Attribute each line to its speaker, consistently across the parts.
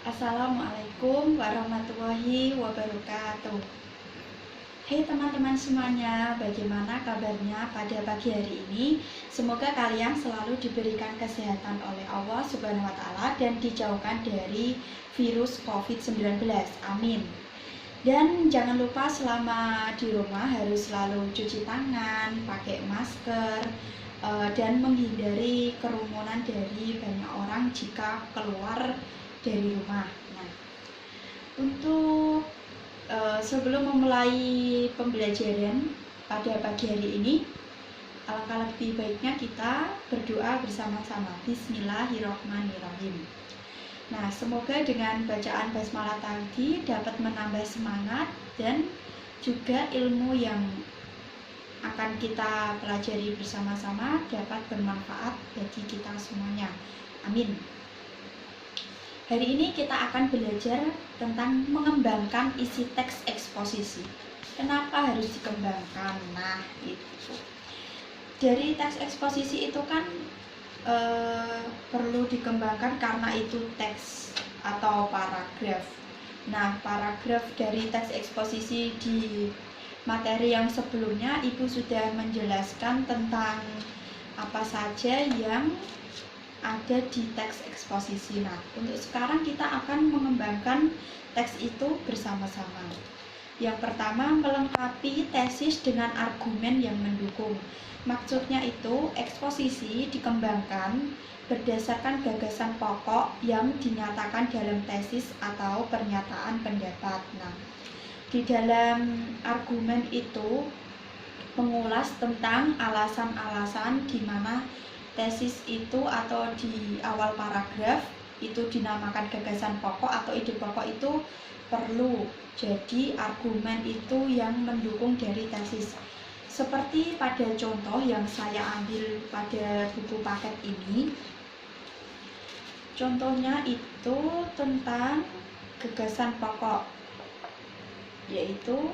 Speaker 1: Assalamualaikum warahmatullahi wabarakatuh. Hai teman-teman semuanya, bagaimana kabarnya pada pagi hari ini? Semoga kalian selalu diberikan kesehatan oleh Allah Subhanahu wa Ta'ala dan dijauhkan dari virus COVID-19. Amin. Dan jangan lupa selama di rumah harus selalu cuci tangan, pakai masker, dan menghindari kerumunan dari banyak orang jika keluar dari rumah. Nah, untuk sebelum memulai pembelajaran pada pagi hari ini, alangkah lebih baiknya kita berdoa bersama-sama. Bismillahirrahmanirrahim. Nah, semoga dengan bacaan basmalah tadi dapat menambah semangat dan juga ilmu yang akan kita pelajari bersama-sama dapat bermanfaat bagi kita semuanya. Amin. Hari ini kita akan belajar tentang mengembangkan isi teks eksposisi. Kenapa harus dikembangkan? Nah, itu. Dari teks eksposisi itu kan perlu dikembangkan karena itu teks atau paragraf. Nah, paragraf dari teks eksposisi di materi yang sebelumnya Ibu sudah menjelaskan tentang apa saja yang ada di teks eksposisi. Nah, untuk sekarang kita akan mengembangkan teks itu bersama-sama. Yang pertama, melengkapi tesis dengan argumen yang mendukung. Maksudnya itu, eksposisi dikembangkan berdasarkan gagasan pokok yang dinyatakan dalam tesis atau pernyataan pendapat. Nah, di dalam argumen itu mengulas tentang alasan-alasan di mana tesis itu atau di awal paragraf itu dinamakan gagasan pokok atau ide pokok itu perlu jadi argumen itu yang mendukung dari tesis. Seperti pada contoh yang saya ambil pada buku paket ini, contohnya itu tentang gagasan pokok, yaitu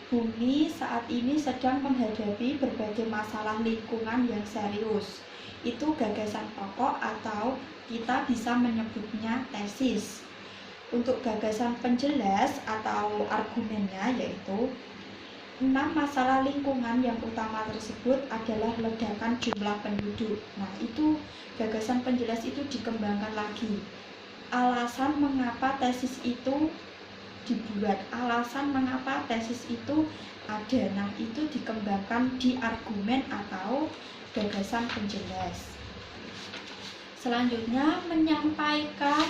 Speaker 1: bumi saat ini sedang menghadapi berbagai masalah lingkungan yang serius. Itu gagasan pokok atau kita bisa menyebutnya tesis. Untuk gagasan penjelas atau argumennya yaitu 6 masalah lingkungan yang utama tersebut adalah ledakan jumlah penduduk. Nah, itu gagasan penjelas itu dikembangkan lagi. Alasan mengapa tesis itu dibuat, alasan mengapa tesis itu ada. Nah, itu dikembangkan di argumen atau gagasan penjelas. Selanjutnya, menyampaikan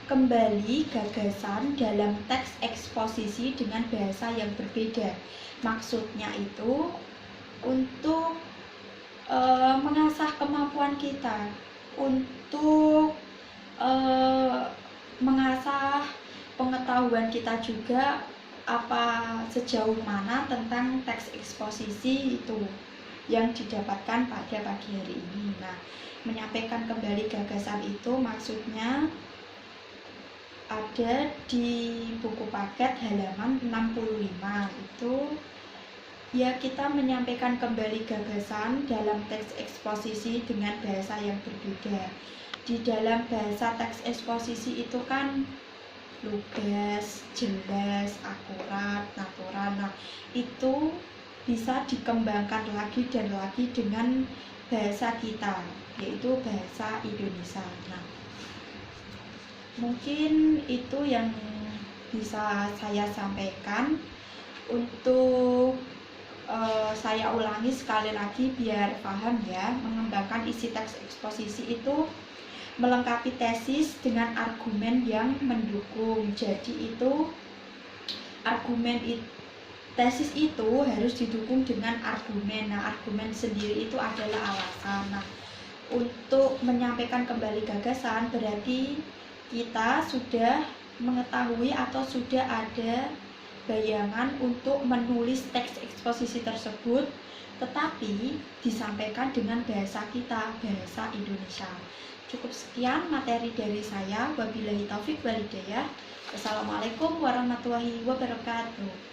Speaker 1: kembali gagasan dalam teks eksposisi dengan bahasa yang berbeda. Maksudnya itu untuk mengasah kemampuan kita, untuk mengasah pengetahuan kita juga apa sejauh mana tentang teks eksposisi itu yang didapatkan pada pagi hari ini. Nah, menyampaikan kembali gagasan itu maksudnya ada di buku paket halaman 65. Itu ya, kita menyampaikan kembali gagasan dalam teks eksposisi dengan bahasa yang berbeda. Di dalam bahasa teks eksposisi itu kan lugas, jelas, akurat, natural. Nah, itu bisa dikembangkan lagi dan lagi dengan bahasa kita, yaitu bahasa Indonesia. Nah, mungkin itu yang bisa saya sampaikan. Untuk saya ulangi sekali lagi biar paham ya. Mengembangkan isi teks eksposisi itu melengkapi tesis dengan argumen yang mendukung. Jadi itu argumen tesis itu harus didukung dengan argumen. Nah, argumen sendiri itu adalah alasan. Nah, untuk menyampaikan kembali gagasan berarti kita sudah mengetahui atau sudah ada bayangan untuk menulis teks eksposisi tersebut, tetapi disampaikan dengan bahasa kita, bahasa Indonesia. Cukup sekian materi dari saya. Wabillahi taufik walhidayah. Wassalamualaikum warahmatullahi wabarakatuh.